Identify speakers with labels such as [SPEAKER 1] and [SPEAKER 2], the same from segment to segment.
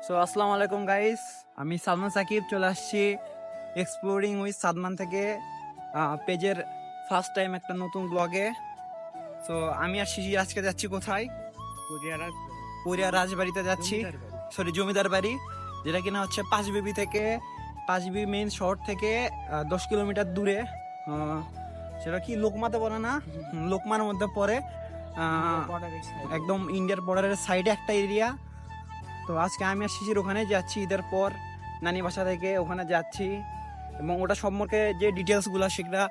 [SPEAKER 1] আসসালামু আলাইকুম গাইস, আমি সাদমান সাকিব চলে আসছি এক্সপ্লোরিং উইথ সাদমান থেকে পেজের ফার্স্ট টাইম একটা নতুন ব্লগে। সো আমি আর শিশির আজকে যাচ্ছি কোথায়? কোরিয়া রাজবাড়িতে যাচ্ছি, সরি জমিদার বাড়ি, যেটা কিনা হচ্ছে পাঁচবিবি থেকে, পাঁচবিবি মেইন শহর থেকে 10 কিলোমিটার দূরে। সেটা কি লোকমাতে পড়ে না, লোকমার মধ্যে পড়ে, একদম ইন্ডিয়ার বর্ডারের সাইডে একটা এরিয়া। তো আজকে আমি আর শিশির ওখানে যাচ্ছি, ঈদের পর নানি বাসা থেকে ওখানে যাচ্ছি, এবং ওটা সম্পর্কে যে ডিটেলসগুলো সেটা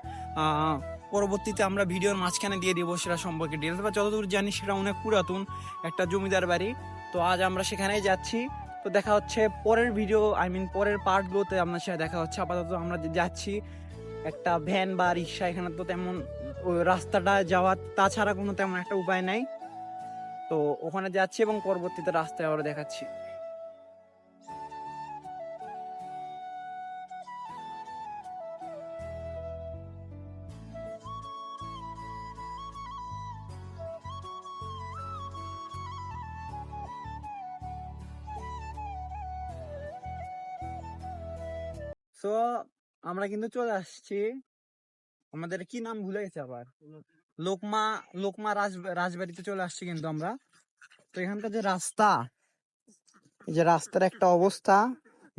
[SPEAKER 1] পরবর্তীতে আমরা ভিডিওর মাঝখানে দিয়ে দিব। সেটা সম্পর্কে ডিটেলস বা যতদূর জানি সেটা অনেক পুরাতন একটা জমিদার বাড়ি। তো আজ আমরা সেখানেই যাচ্ছি। তো দেখা হচ্ছে পরের ভিডিও, পরের পার্টগুলোতে আপনার সাথে দেখা হচ্ছে। আপাতত আমরা যাচ্ছি একটা ভ্যান বা রিক্সা, এখানে তো তেমন ওই রাস্তাটা যাওয়ার তাছাড়া কোনো তেমন একটা উপায় নাই। তো ওখানে যাচ্ছি এবং পরবর্তীতে রাস্তায় আবার দেখাচ্ছি। তো আমরা কিন্তু চলে আসছি, আমাদের কি নাম ভুলে গেছে আবার, লোকমা, লোকমা রাজবাড়িতে চলে আসছি কিন্তু আমরা। তো এখানকার যে রাস্তা, এই যে রাস্তার একটা অবস্থা,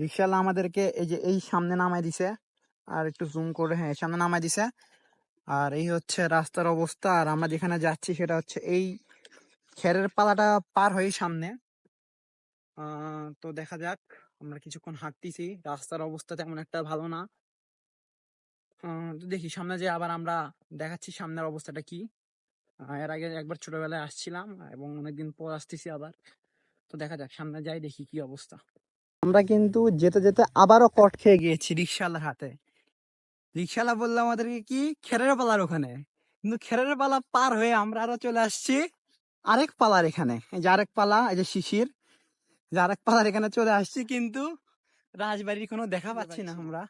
[SPEAKER 1] রিক্সাওয়ালা আমাদেরকে এই যে এই সামনে নামাই দিছে, আর একটু জুম করে, হ্যাঁ সামনে নামাই দিছে। আর এই হচ্ছে রাস্তার অবস্থা, আর আমরা যেখানে যাচ্ছি সেটা হচ্ছে এই খেরের পালাটা পার হয়ে সামনে। তো দেখা যাক, আমরা কিছুক্ষণ হাঁটতেছি, রাস্তার অবস্থা তেমন একটা ভালো না। তো দেখি সামনে যে আবার আমরা দেখাচ্ছি সামনের অবস্থাটা কি। এর আগে একবার ছোটবেলায় আসছিলাম এবং অনেকদিন পর আসতেছি আবার। তো দেখা যাক, সামনে যাই দেখি কি অবস্থা। আমরা কিন্তু যেতে যেতে আবারও কট খেয়ে গিয়েছি রিক্সাওয়ালার হাতে। রিক্সাওয়ালা বললো আমাদেরকে কি খেরের পালার ওখানে, কিন্তু খেরের পালা পার হয়ে আমরা আরো চলে আসছি আরেক পালার এখানে। এই যে আরেক পালা, এই যে শিশির, যে আরেক পালার এখানে চলে আসছি, কিন্তু রাজবাড়ির কোনো দেখা পাচ্ছি না আমরা।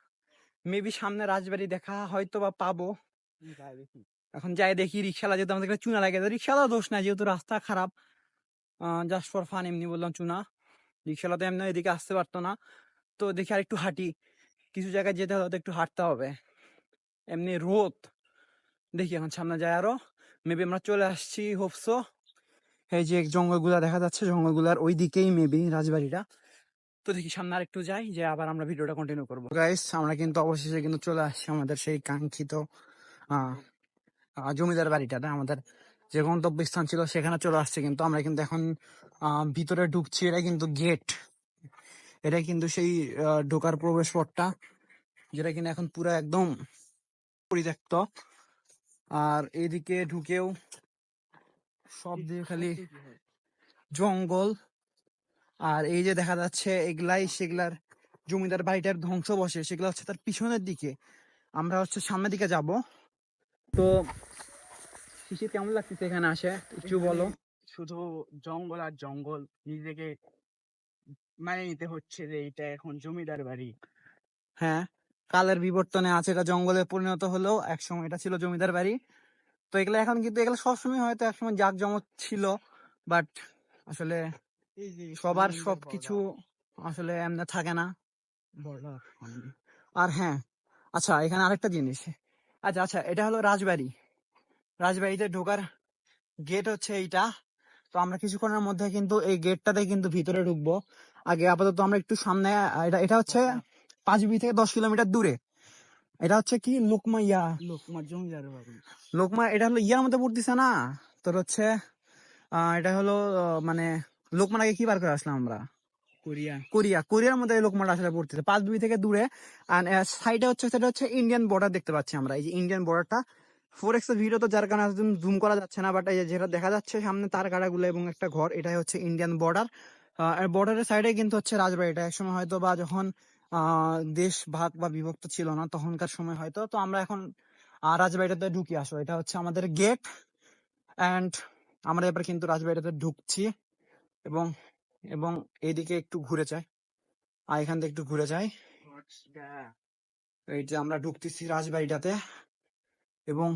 [SPEAKER 1] মেবি সামনে রাজবাড়ি দেখা হয়তো বা পাবো। এখন যাই দেখি। রিক্সাওয়ালা যেহেতু আমাদের চুনা লাগে, রিক্সাওয়ালা দোষ নাই, যেহেতু রাস্তা খারাপ, জাস্ট ফর ফান এমনি বললাম চুনা। রিক্সাওয়ালা তো এমনি এদিকে আসতে পারতো না। তো দেখি আর একটু হাঁটি, কিছু জায়গায় যেতে হলে তো একটু হাঁটতে হবে, এমনি রোদ। দেখি এখন সামনে যায় আরো, মেবি আমরা চলে আসছি হোপসো। এই যে জঙ্গলগুলা দেখা যাচ্ছে, জঙ্গলগুলার ওই দিকেই মেবি রাজবাড়িটা। তো দেখি সামনে আর একটু যাই, যে আবার আমরা ভিডিওটা কন্টিনিউ করবো। গাইস, আমরা কিন্তু অবশেষে কিন্তু চলে আসছি আমাদের সেই কাঙ্ক্ষিত জমিদার বাড়িটাতে, আমাদের যে গন্তব্যস্থান ছিল সেখানে চলে আসছে। কিন্তু আমরা কিন্তু এখন ভিতরে ঢুকছি। এটা কিন্তু গেট, এটা কিন্তু সেই ঢোকার প্রবেশ পথটা, যেটা কিনা এখন পুরো একদম পরিত্যক্ত। আর এদিকে ঢুকেও সব দিকে খালি জঙ্গল। আর এই যে দেখা যাচ্ছে এগুলাই সেগুলার জমিদার বাড়িটার ধ্বংস বসে, সেগুলো হচ্ছে তার পিছনের দিকে। আমরা হচ্ছে সামনের দিকে যাব। তো শিশির কেমন লাগতেছে এখানে আসে, একটু বলো।
[SPEAKER 2] শুধু জঙ্গল আর জঙ্গল, নিজেকে মানে নিতে হচ্ছে যে এটা এখন জমিদার বাড়ি।
[SPEAKER 1] হ্যাঁ, কালের বিবর্তনে আছে, এটা জঙ্গলে পরিণত হলেও একসময় এটা ছিল জমিদার বাড়ি। তো এগুলো এখন কিন্তু, এগুলো সবসময় হয়তো একসময় জাঁকজমক ছিল, বাট আসলে
[SPEAKER 2] এই যে
[SPEAKER 1] সবার সবকিছু আসলে এমনি থাকে না। আর হ্যাঁ, আচ্ছা এখানে আরেকটা জিনিস, আচ্ছা আচ্ছা, এটা হলো রাজবাড়ি, রাজবাড়িতে ঢোকার গেট হচ্ছে এইটা। তো আমরা কিছুক্ষণের মধ্যে কিন্তু এই গেটটাতে কিন্তু ভিতরে ঢুকবো। আগে আপাতত আমরা একটু সামনে, এটা এটা হচ্ছে পাঁচবি থেকে 10 কিলোমিটার দূরে। এটা হচ্ছে কি লোকমা
[SPEAKER 2] লোকমার জমিদার বাড়ি।
[SPEAKER 1] লোকমা, এটা হলো ইয়ার মধ্যে পড়তেছে না তোর হচ্ছে, এটা হলো মানে লোকমান আগে কি বার করে আসলাম আমরা,
[SPEAKER 2] কোরিয়া।
[SPEAKER 1] কোরিয়ার মধ্যে এই লোকমাটা আসলে পড়তেছে পাঁচবি থেকে দূরে। আর সাইডে হচ্ছে, সেটা হচ্ছে ইন্ডিয়ান বর্ডার দেখতে পাচ্ছি আমরা, এই যে ইন্ডিয়ান বর্ডারটা। 4x ভিডিও তো যার কারণে জুম করা যাচ্ছে না, বাট এই যে যেটা দেখা যাচ্ছে সামনে তার গাড়াগুলো এবং একটা ঘর, এটাই হচ্ছে ইন্ডিয়ান বর্ডার। আর বর্ডারের সাইডে কিন্তু হচ্ছে রাজবাড়িটা। একসময় হয়তো বা যখন দেশ ভাগ বা বিভক্ত ছিল না তখনকার সময় হয়তো। তো আমরা এখন রাজবাড়িটাতে ঢুকি, আসো এটা হচ্ছে আমাদের গেট। অ্যান্ড আমরা এবার কিন্তু রাজবাড়িটাতে ঢুকছি, এবং এবং এইদিকে একটু ঘুরে যাই, আর এখান থেকে একটু ঘুরে যাই। এই যে আমরা ঢুকতেছি রাজবাড়িটাতে, এবং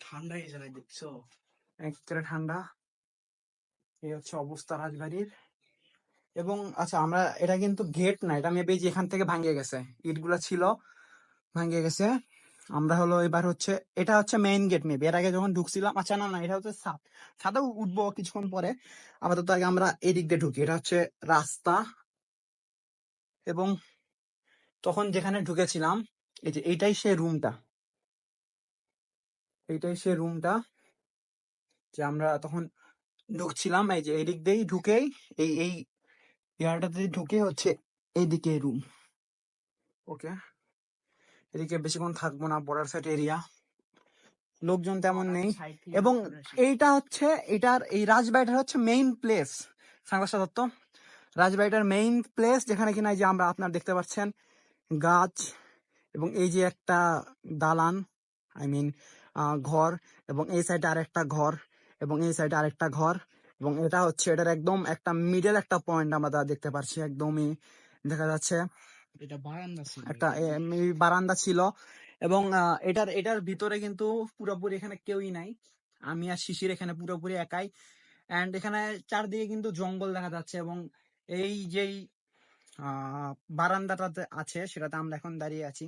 [SPEAKER 2] ঠান্ডা হয়ে যায় দেখছো।
[SPEAKER 1] একেবারে ঠান্ডা। এই হচ্ছে অবস্থা রাজবাড়ির। এবং আচ্ছা আমরা এটা কিন্তু গেট না, এটা মেবি যে এখান থেকে ভাঙিয়ে গেছে, ইটগুলা ছিল ভাঙিয়ে গেছে। আমরা হলো এবার হচ্ছে এটা হচ্ছে মেইন গেট মেবি, এর আগে যখন ঢুকছিলাম, আচ্ছা না না এটা হচ্ছে ছাদ, ছাদে উঠবো কিছুক্ষণ পরে। আপাতত আগে আমরা এদিক দিয়ে ঢুকি, এটা হচ্ছে রাস্তা। এবং তখন যেখানে ঢুকেছিলাম, এই যে এইটাই সে রুমটা, এইটাই সে রুমটা যে আমরা তখন ঢুকছিলাম। এই যে এদিক দিয়েই ঢুকেই এই এই ইয়ারটাতে ঢুকে হচ্ছে এইদিকে রুম। ওকে, এদিকে বেশিক্ষণ থাকবো না, বর্ডার সাইড এরিয়া, লোকজন তেমন নেই।
[SPEAKER 2] সাইড থেকে
[SPEAKER 1] এবং
[SPEAKER 2] ঘুরে আসি।
[SPEAKER 1] এইটা হচ্ছে এটার এই রাজবাড়িটার হচ্ছে মেইন প্লেস, সাংবাসা দত্ত রাজবাড়িটার মেইন প্লেস, যেখানে কিনা এই যে আমরা আপনার দেখতে পাচ্ছেন গাছ, এবং এই যে একটা দালান, আই মিন ঘর, এবং এই সাইডে আরেকটা ঘর, এবং এই সাইডে আরেকটা ঘর, এবং এটা হচ্ছে এটার একদম একটা মিডল একটা পয়েন্ট আমরা দেখতে পাচ্ছি, একদমই দেখা যাচ্ছে
[SPEAKER 2] এটা বারান্দা ছিল
[SPEAKER 1] একটা বারান্দা ছিল। এবং এটার এটার ভিতরে কিন্তু পুরোপুরি এখানে কেউই নাই, আমি আর শিশির এখানে পুরোপুরি একাই। এন্ড এখানে চারদিকে কিন্তু জঙ্গল দেখা যাচ্ছে, এবং এই যেই বারান্দাটাতে আছে সেটাতে আমরা এখন দাঁড়িয়ে আছি,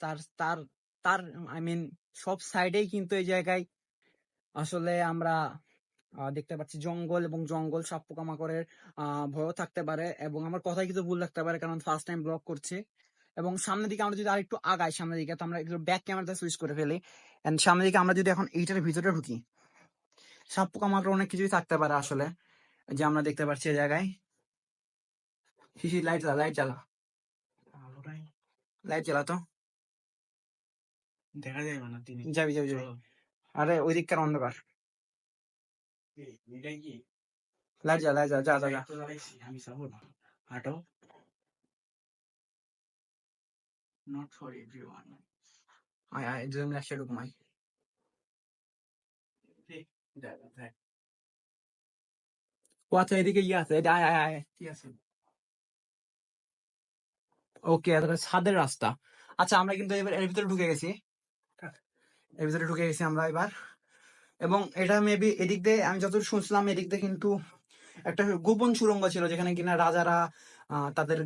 [SPEAKER 1] তার তার তার আই মিন সব সাইডেই কিন্তু এই জায়গায় আসলে আমরা দেখতে পাচ্ছি জঙ্গল, এবং জঙ্গল সাপ পোকামাকড়ের ভয়ও থাকতে পারে, এবং আমার কথাই কিছু ভুল লাগতে পারে কারণ ফার্স্ট টাইম ব্লগ করছি। এবং সামনের দিকে আমরা যদি আরেকটু আগাই, সামনের দিকে তো আমরা একটু ব্যাক ক্যামেরাতে সুইচ করে ফেলি, এন্ড সামনের দিকে আমরা যদি এখন এইটার ভিতরে ঢুকি, সাপ পোকামাকড় অনেক কিছুই থাকতে পারে আসলে, যে আমরা দেখতে পাচ্ছি এই জায়গায়। শিশি লাইট জ্বালা, লাইট জ্বালা,
[SPEAKER 2] আলোটাই
[SPEAKER 1] লাইট জ্বালা তো,
[SPEAKER 2] দেখা যায় না তিনি।
[SPEAKER 1] যাবি যাবি যাবি, আরে ওই দিককার অন্ধকার,
[SPEAKER 2] এটাই কি
[SPEAKER 1] লাইট জ্বালা, লাইট জ্বালা, যা যা যা।
[SPEAKER 2] তো জ্বালাইছি, আমি যাবো না। হাঁটো। Not for everyone.
[SPEAKER 1] আয় আয়, দুজন মিলে একসাথে ঢুকুম, আয়।
[SPEAKER 2] দেখ
[SPEAKER 1] ও আচ্ছা, এদিকে ইয়ে আছে, আয় আয় আয়।
[SPEAKER 2] কি আছে।
[SPEAKER 1] ওকে, এটা ছাদের রাস্তা। আচ্ছা আমরা কিন্তু এবার এর ভিতরে ঢুকে গেছি, এর ভিতরে ঢুকে গেছি আমরা এবার। এবং এটা মেবি এদিক দিয়ে আমি যতদূর শুনছিলাম, এদিক দিয়ে কিন্তু একটা গোপন সুড়ঙ্গ ছিল, যেখানে কিনা রাজারা তাদের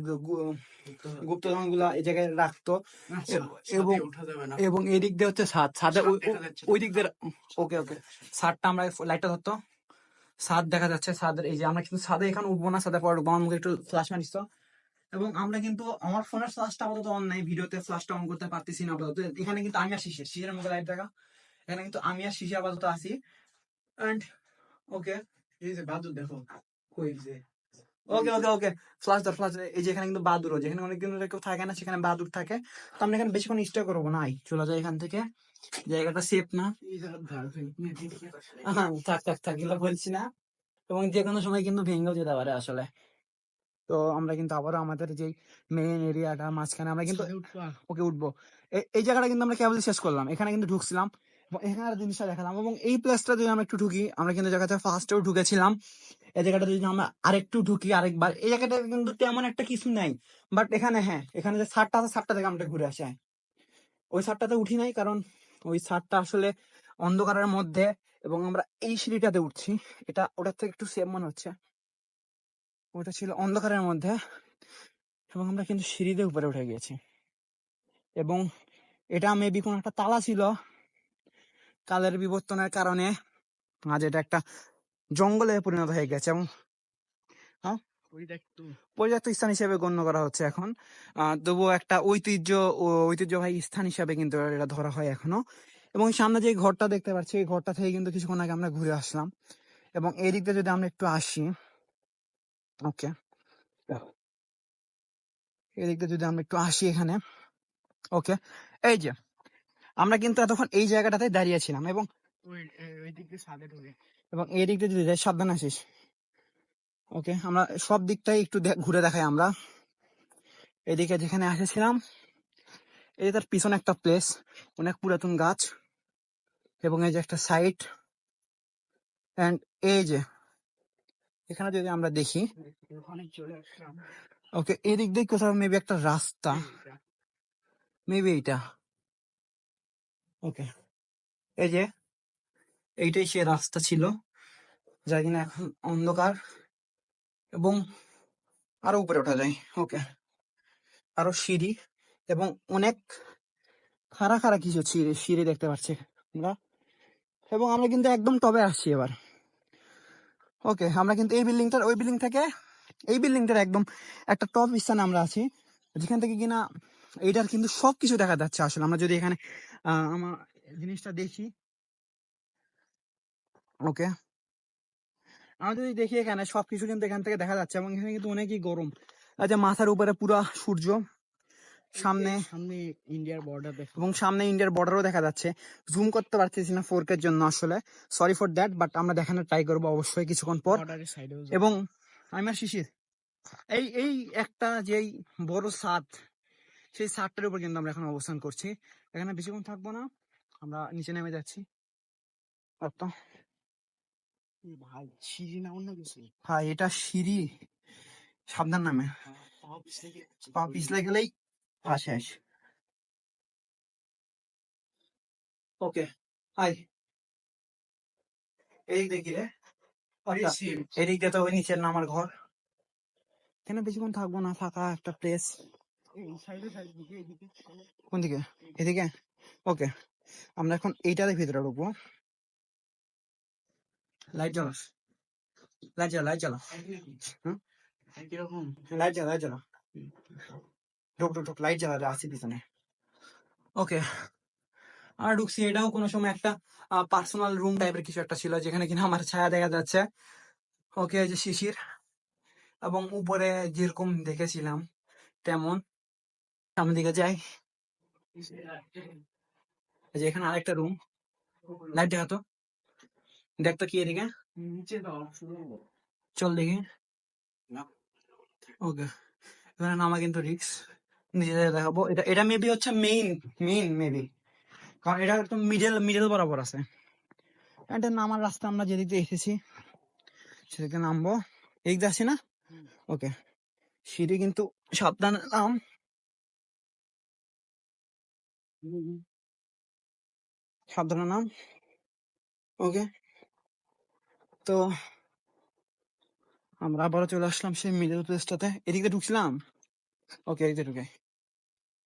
[SPEAKER 1] গুপ্তধন গুলা এই জায়গায় রাখতো।
[SPEAKER 2] আচ্ছা,
[SPEAKER 1] এবং
[SPEAKER 2] ছাদে ওঠা যাবে না।
[SPEAKER 1] এবং এদিক দিয়ে হচ্ছে ছাদ, ছাদে
[SPEAKER 2] ছাদ দেখা যাচ্ছে তো।
[SPEAKER 1] ওই দিক দিয়ে। ওকে ওকে, ছাদটা আমরা লাইটটা ধরতো, ছাদ দেখা যাচ্ছে, ছাদের এই যে আমরা কিন্তু ছাদে এখানে উঠবো না, ছাদে পরে ঢুকবো, আমার মুখে একটু ফ্ল্যাশ মারিস তো। এবং আমরা কিন্তু আমার ফোনের ফ্ল্যাশটা আপাতত অন নাই, ভিডিওতে ফ্ল্যাশটা অন করতে পারতেছি না আপাতত। এখানে কিন্তু আমি আর শিশির, শিশিরের মুখে লাইট দেখা, এখানে কিন্তু আমি আর শিশির আপাতত আছি। এন্ড ওকে,
[SPEAKER 2] এই যে বাদুর দেখো।
[SPEAKER 1] কই যে, ওকে ওকে ওকে, ফ্ল্যাশ ধর, ফ্ল্যাশ। এই যে এখানে কিন্তু বাদুরও, যেখানে অনেকদিন ধরে কেউ থাকে না সেখানে বাদুর থাকে। তো আমরা এখানে বেশিক্ষণ স্টে করবো না, চলে যায় এখান থেকে, জায়গাটা সেফ না।
[SPEAKER 2] এই জায়গার ধার থেকে তুমি দেখে
[SPEAKER 1] থাক থাক থাক, এগুলো বলছি না। এবং যে কোনো সময় কিন্তু ভেঙেও যেতে পারে আসলে। তো আমরা কিন্তু আবারও আমাদের যে মেইন এরিয়াটা মাঝখানে আমরা কিন্তু
[SPEAKER 2] ছাদে উঠবা।
[SPEAKER 1] ওকে উঠবো। এই জায়গাটা কিন্তু আমরা কেবল শেষ করলাম, এখানে কিন্তু ঢুকছিলাম, এবং এখানে আর জিনিসটা দেখালাম। এবং এই প্লেসটা যদি আমরা একটু ঢুকি, আমরা কিন্তু জায়গাটা ফার্স্টেও ঢুকেছিলাম, এই জায়গাটা যদি আমরা আরেকটু ঢুকি আরেকবার, এই জায়গাটা কিন্তু তেমন একটা কিছু নাই। বাট এখানে হ্যাঁ, এখানে যে ছাদটা আছে, ছাদটা থেকে আমরা ঘুরে আসি, আয়। ওই ছাদটাতে উঠি নাই কারণ ওই ছাদটা আসলে অন্ধকারের মধ্যে, এবং আমরা এই সিঁড়িটাতে উঠছি, এটা ওটার থেকে একটু সেফ মনে হচ্ছে। ওটা ছিল অন্ধকারের মধ্যে, এবং আমরা কিন্তু সিঁড়িতে উপরে উঠে গিয়েছি। এবং এটা মেবি কোন একটা তালা ছিল, কালের বিবর্তনের কারণে আজ এটা একটা জঙ্গলে পরিণত হয়ে গেছে, এবং
[SPEAKER 2] ওই দেখ তো।
[SPEAKER 1] পর্যাপ্ত স্থান হিসেবে গণ্য করা হচ্ছে এখন। তবুও একটা ঐতিহ্যবাহী স্থান হিসেবে কিন্তু এটা ধরা হয় এখনো। এবং সামনে যে ঘরটা দেখতে পাচ্ছি, এই ঘরটা থেকে কিন্তু কিছুক্ষণ আগে আমরা ঘুরে আসলাম। এবং এই দিক দিয়ে যদি আমরা একটু আসি, ওকে, এই দিক দিয়ে যদি আমরা একটু আসি এখানে, ওকে, এই যে আমরা কিন্তু এতক্ষণ এই জায়গাটাতে দাঁড়িয়েছিলাম, এবং
[SPEAKER 2] ওই দিক দিয়ে ছাদে ঢুকে।
[SPEAKER 1] এবং এই দিক দিয়ে যদি যাই, সাবধানে আসিস। ওকে, আমরা সব দিকটাই একটু ঘুরে দেখাই আমরা। এদিকে যেখানে এসেছিলাম, এই যে তার পিছনে একটা প্লেস, অনেক পুরাতন গাছ, এবং এই যে একটা সাইট। এন্ড এই যে এখানে যদি আমরা দেখি,
[SPEAKER 2] ওখানে চলে আসলাম।
[SPEAKER 1] ওকে, এদিক দিয়ে কোথাও মেবি একটা রাস্তা,
[SPEAKER 2] এইটা।
[SPEAKER 1] মেবি এইটা। ওকে, এই যে এইটাই সে রাস্তা ছিল, যা কিনা এখন অন্ধকার। এবং আরো উপরে ওঠা যায়। ওকে, আরো সিঁড়ি এবং অনেক খাড়া খাড়া কিছু সিঁড়ি সিঁড়ি দেখতে পাচ্ছি আমরা, এবং আমরা কিন্তু একদম টবে আসছি এবার। ওকে, আমরা কিন্তু এই বিল্ডিংটার ওই বিল্ডিং থেকে এই বিল্ডিংটার একদম একটা টপ স্থানে আমরা আছি, যেখান থেকে কিনা এইটার কিন্তু সবকিছু দেখা যাচ্ছে। আসলে আমরা যদি এখানে আমার জিনিসটা দেখি, ওকে, আমরা যদি দেখি এখানে সবকিছু কিন্তু এখান থেকে দেখা যাচ্ছে, এবং এখানে কিন্তু অনেকই গরম। আর যে মাথার উপরে পুরা সূর্য, সামনে
[SPEAKER 2] সামনে ইন্ডিয়ার বর্ডার দেখা
[SPEAKER 1] এবং সামনে ইন্ডিয়ার বর্ডারও দেখা যাচ্ছে। জুম করতে পারতেছি না 4K এর জন্য, আসলে সরি ফর দ্যাট, বাট আমরা দেখানোর ট্রাই করবো অবশ্যই কিছুক্ষণ পর।
[SPEAKER 2] বর্ডারের সাইডেও
[SPEAKER 1] এবং আমি আর শিশির এই এই একটা যেই বড় ছাদ, সেই ছাদটার উপর কিন্তু আমরা এখন অবস্থান করছি। এখানে বেশিক্ষণ থাকবো না, আমরা নিচে নেমে যাচ্ছি। তো
[SPEAKER 2] ভাই সিঁড়ি না অন্য কিছু।
[SPEAKER 1] হ্যাঁ, এটা সিঁড়ি, সাবধান নামে,
[SPEAKER 2] পাও পিছলে গিয়ে
[SPEAKER 1] পা পিছলে গেলেই পা শেষ। ওকে, হাই, এদিক দেখি রে, এদিক দিয়ে তো ওই নিচের নামার ঘর। এখানে বেশিক্ষণ থাকবো না, ফাঁকা একটা প্লেস।
[SPEAKER 2] এই সাইডে সাইড দিকে এদিকে চলো।
[SPEAKER 1] কোন দিকে? এদিকে। ওকে, আমরা এখন এইটার ভিতরে ঢুকবো। লাইট জ্বালা, লাইট জ্বালা, লাইট জ্বালা, হুম,
[SPEAKER 2] কিরকম
[SPEAKER 1] লাইট জ্বালা, লাইট জ্বালা, ঢুক ঢুক ঢুক, লাইট জ্বালা, আসি পিছনে। ওকে, আর ঢুকছি। এটাও কোনো সময় একটা পার্সোনাল রুম টাইপের কিছু একটা ছিল, যেখানে কিনা আমার ছায়া দেখা যাচ্ছে। ওকে, এই যে শিশির, এবং উপরে যেরকম দেখেছিলাম তেমন। সামনের দিকে যাই, এই যে এখানে আরেকটা রুম। লাইট দেখা তো, দেখতো কি এদিকে,
[SPEAKER 2] নিচে দাও শুরু হলো।
[SPEAKER 1] চল দেখি। ওকে, এখানে নামা কিন্তু রিক্স, নিজে থেকে দেখাবো। এটা এটা মেবি হচ্ছে মেইন, মেবি, কারণ এটা একদম মিডল মিডল বরাবর আছে। এটা নামার রাস্তা, আমরা যেদিকে এসেছি সেদিকে নামবো। এই যাচ্ছি না। ওকে, সিঁড়ি কিন্তু সাবধানে নাম। সাবধানে নাম। ওকে, তো আমরা আবারও চলে আসলাম সেই মিডল প্লেসটাতে। এদিকে ঢুকছিলাম। ওকে, এদিকে ঢুকে।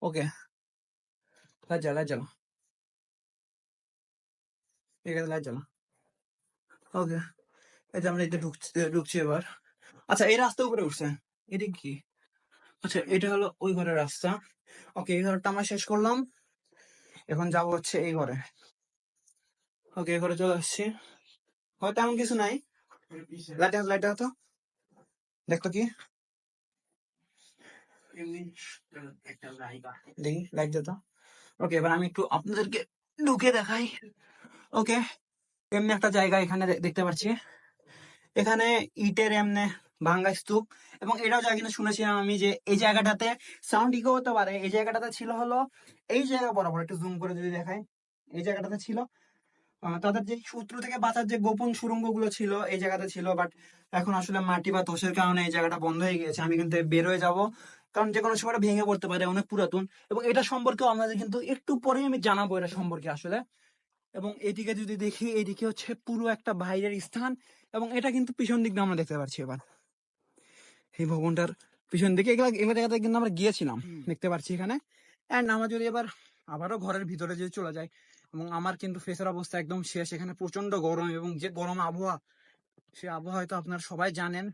[SPEAKER 1] ওকে, লাইট জ্বালা, লাইট জ্বালা, এখানে লাইট জ্বালা। ওকে, এই যে আমরা এদিকে ঢুকছি এবার। আচ্ছা, এই রাস্তা উপরে উঠছে, এদিকে কি? আচ্ছা, এটা হলো ওই ঘরের রাস্তা। ওকে, এই ঘরটা আমরা শেষ করলাম, এখন যাবো হচ্ছে এই ঘরে। ওকে, এই ঘরে চলে আসছি। হয়তো এমন কিছু নাই। লাইট লাইট তো দেখতো কি,
[SPEAKER 2] এমনি একটা জায়গা।
[SPEAKER 1] দেখি লাইট দিত। ওকে, এবার আমি একটু আপনাদেরকে ঢুকে দেখাই। ওকে, এমনি একটা জায়গা এখানে দেখতে পাচ্ছি। এখানে ইটের এমনি ভাঙ্গা স্তূপ, এবং এটাও জায়গা কিন্তু শুনেছিলাম আমি যে এই জায়গাটাতে সাউন্ড ইকো হতে পারে। এই জায়গাটাতে ছিল হলো এই জায়গা বরাবর, একটু জুম করে যদি দেখাই, এই জায়গাটাতে ছিল তাদের যে শত্রু থেকে বাঁচার যে গোপন সুড়ঙ্গ গুলো ছিল এই জায়গাতে ছিল। বাট এখন আসলে মাটি বা ধসের কারণে এই জায়গাটা বন্ধ হয়ে গিয়েছে। আমি কিন্তু বের হয়ে যাব, কারণ যে কোনো সময় এটা ভেঙে পড়তে পারে, অনেক পুরাতন। এবং এটা সম্পর্কেও আপনাদের কিন্তু একটু পরেই আমি জানাবো এটা সম্পর্কে আসলে। এবং এদিকে যদি দেখি, এইদিকে হচ্ছে পুরো একটা বাইরের স্থান, এবং এটা কিন্তু পিছন দিক দিয়ে আমরা দেখতে পাচ্ছি এবার এই ভবনটার পিছন দিকে। এগুলা এগুলো জায়গাতে কিন্তু আমরা গিয়েছিলাম, দেখতে পাচ্ছি এখানে। অ্যান্ড আমরা যদি এবার আবারও ঘরের ভিতরে যদি চলে যাই, এবং আমার কিন্তু ফেসের অবস্থা একদম শেষ। এখানে প্রচন্ড গরম, এবং যে গরম আবহাওয়া, সে আবহাওয়া হয়তো আপনারা সবাই জানেন,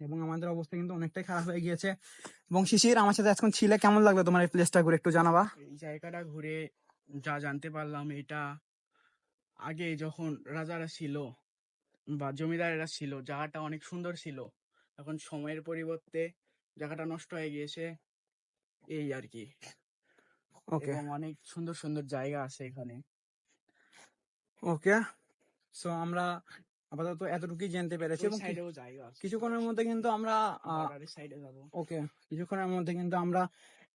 [SPEAKER 1] এবং আমাদের অবস্থা কিন্তু অনেকটাই খারাপ হয়ে গিয়েছে। এবং শিশির, আমার সাথে এখন ছিলে, কেমন লাগলো তোমার এই প্লেসটা ঘুরে, একটু জানাবা।
[SPEAKER 2] এই জায়গাটা ঘুরে যা জানতে পারলাম, এটা আগে যখন রাজারা ছিল বা জমিদারেরা ছিল, জায়গাটা অনেক সুন্দর ছিল। এখন সময়ের পরিবর্তে জায়গাটা নষ্ট হয়ে গিয়েছে, এই আর কি।
[SPEAKER 1] ওকে,
[SPEAKER 2] এবং অনেক সুন্দর সুন্দর জায়গা আছে এখানে।
[SPEAKER 1] ওকে, সো আমরা আপাতত এতটুকুই জানতে পেরেছি,
[SPEAKER 2] ওই
[SPEAKER 1] এবং
[SPEAKER 2] সাইডেও জায়গা আছে,
[SPEAKER 1] কিছুক্ষণের মধ্যে কিন্তু আমরা
[SPEAKER 2] বর্ডারের সাইডে যাবো।
[SPEAKER 1] ওকে, কিছুক্ষণের মধ্যে কিন্তু আমরা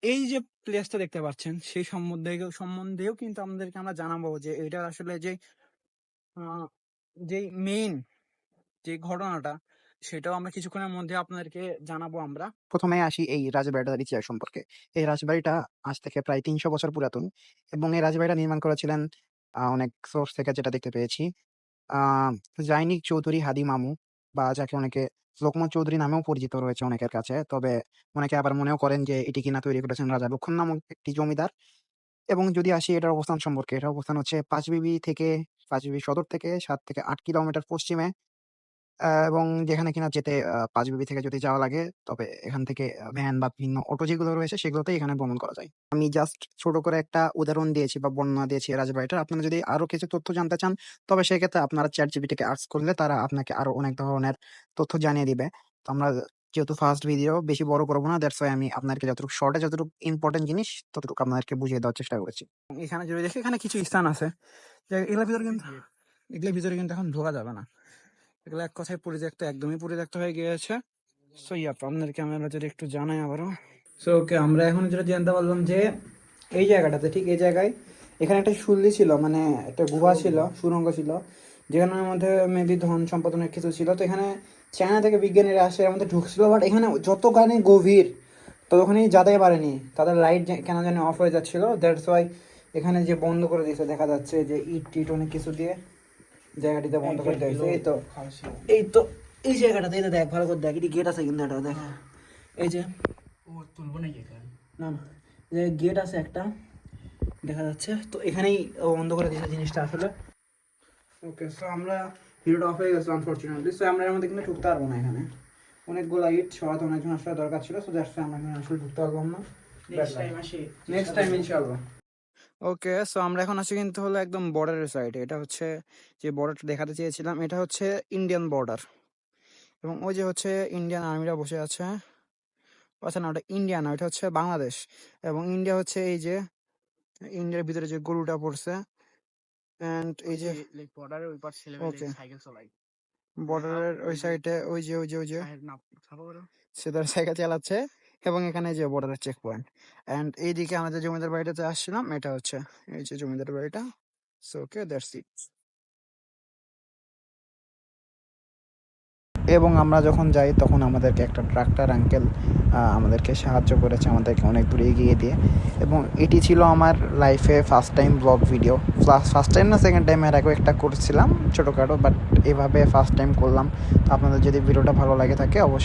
[SPEAKER 1] এই যে প্লেসটা দেখতে পাচ্ছেন সেই সম্বন্ধেও কিন্তু আমাদেরকে আমরা জানাবো, যে এটার আসলে যে যে মেইন যে ঘটনাটা, সেটাও আমরা কিছুক্ষণের মধ্যে আপনাদেরকে জানাবো। আমরা প্রথমে আসি এই রাজবাড়িটার ইতিহাস সম্পর্কে। এই রাজবাড়িটা আজ থেকে প্রায় 300 বছর পুরাতন, এবং এই রাজবাড়িটা নির্মাণ করেছিলেন অনেক সোর্স থেকে যেটা দেখতে পেয়েছি, জাইনিক চৌধুরী হাদি মামু, বা যাকে অনেকে
[SPEAKER 3] লোকমান চৌধুরী নামেও পরিচিত রয়েছে অনেকের কাছে। তবে অনেকে আবার মনেও করেন যে এটি কিনা তৈরি করেছেন রাজা লক্ষণ নামক একটি জমিদার। এবং যদি আসি এটার অবস্থান সম্পর্কে, এটার অবস্থান হচ্ছে পাঁচবিবি সদর থেকে ৭ থেকে ৮ কিলোমিটার পশ্চিমে। এবং যেখানে কিনা যেতে পাঁচবিবি থেকে যদি যাওয়া লাগে, তবে এখান থেকে ভ্যান বা বিভিন্ন অটো যেগুলো রয়েছে সেগুলোতেই এখানে ভ্রমণ করা যায়। আমি জাস্ট ছোট করে একটা উদাহরণ দিয়েছি বা বর্ণনা দিয়েছি এই রাজবাড়িটার। আপনারা যদি আরো কিছু তথ্য জানতে চান, তবে সেক্ষেত্রে আপনারা ChatGPT কে আস্ক করলে তারা আপনাকে আরো অনেক ধরনের তথ্য জানিয়ে দিবে। তো আমরা যেহেতু ফার্স্ট ভিডিও বেশি বড় করব না, দ্যাটস ওয়াই আমি আপনাদেরকে যতটুকু শর্টে যতটুকু ইম্পর্টেন্ট জিনিস ততটুকু আপনাদেরকে বুঝিয়ে দেওয়ার চেষ্টা করেছি।
[SPEAKER 1] এখানে যদি দেখি এখানে কিছু স্থান আছে যে এগুলোর ভিতরে কিন্তু এখন ঢোকা যাবে না। এগুলো এক কথায় পরিত্যক্ত, একদমই পরিত্যক্ত হয়ে গিয়েছে। সো আপনাদেরকে আমরা যদি একটু জানাই আবারও। সো ওকে, আমরা এখন যেটা জানতে পারলাম যে এই জায়গাটাতে, ঠিক এই জায়গায় এখানে একটা শুল্লি ছিল, মানে একটা গুহা ছিল, সুড়ঙ্গ ছিল, যেখানের মধ্যে মেবি ধন সম্পদ অনেক কিছু ছিল। তো এখানে চায়না থেকে বিজ্ঞানীরা আসে, এর মধ্যে ঢুকছিল, বাট এখানে যতখানি গভীর ততখানি যেতে পারেনি, তাদের লাইট কেন জানি অফ হয়ে যাচ্ছিল। দ্যাটস ওয়াই এখানে যে বন্ধ করে দিয়েছে, দেখা যাচ্ছে যে ইট টিট অনেক কিছু দিয়ে জায়গাটিতে বন্ধ করে দিয়েছে। এই জায়গাটাতে, এটা দেখ ভালো করে দেখ, এটি গেট আছে কিন্তু, এটা দেখ, এই যে
[SPEAKER 2] তুলবো নাকি এখানে?
[SPEAKER 1] না না, যে গেট আছে একটা দেখা যাচ্ছে, তো এখানেই বন্ধ করে দিয়েছে জিনিসটা আসলে। ওকে, সো আমরা ভিডিওটা অফ হয়ে গেছে আনফরচুনেটলি। সো আমরা এর মধ্যে কিন্তু ঢুকতে পারবো না। এখানে অনেকগুলো ইট সরাতে অনেকজন আসলে দরকার ছিল, সো দ্যাটস আমরা এখানে আসলে ঢুকতে পারলাম না। নেক্সট টাইম ইনশাআল্লাহ। ওকে, সো আমরা এখন আছি কিন্তু হলো একদম বর্ডারের সাইডে। এটা হচ্ছে যে বর্ডারটা দেখাতে চেয়েছিলাম, এটা হচ্ছে ইন্ডিয়ান বর্ডার। এবং ওই যে হচ্ছে ইন্ডিয়ান আর্মিরা বসে আছে। আচ্ছা না, ওটা ইন্ডিয়া না, ওটা হচ্ছে বাংলাদেশ। এবং ইন্ডিয়া হচ্ছে এই যে ইন্ডিয়ার ভিতরে যে গরুটা পড়ছে, এন্ড এই যে
[SPEAKER 2] বর্ডারের ওই পাশ ছেলে
[SPEAKER 1] Okay.
[SPEAKER 2] সাইকেল চালাই।
[SPEAKER 1] বর্ডারের ওই সাইডে ওই যে
[SPEAKER 2] না সাফা করো।
[SPEAKER 1] সে তার সাইকেল চালাচ্ছে। এবং এখানে যে বর্ডারের চেক পয়েন্ট, এন্ড এইদিকে আমাদের জমিদার বাড়িটাতে আসছিলাম, এটা হচ্ছে এই যে জমিদার বাড়িটা। So okay, that's it.
[SPEAKER 3] এবং আমরা যখন যাই তখন আমাদেরকে একটা ট্রাক্টর আঙ্কেল আমাদেরকে সাহায্য করেছে, আমাদেরকে অনেক দূরে এগিয়ে দিয়ে। এবং এটি ছিল আমার লাইফে first time blog video. First time না, সেকেন্ড টাইম এর আগেও একটা করছিলাম ছোটোখাটো, বাট এভাবে ফার্স্ট টাইম করলাম। তো আপনাদের যদি ভিডিওটা ভালো লাগে থাকে অবশ্যই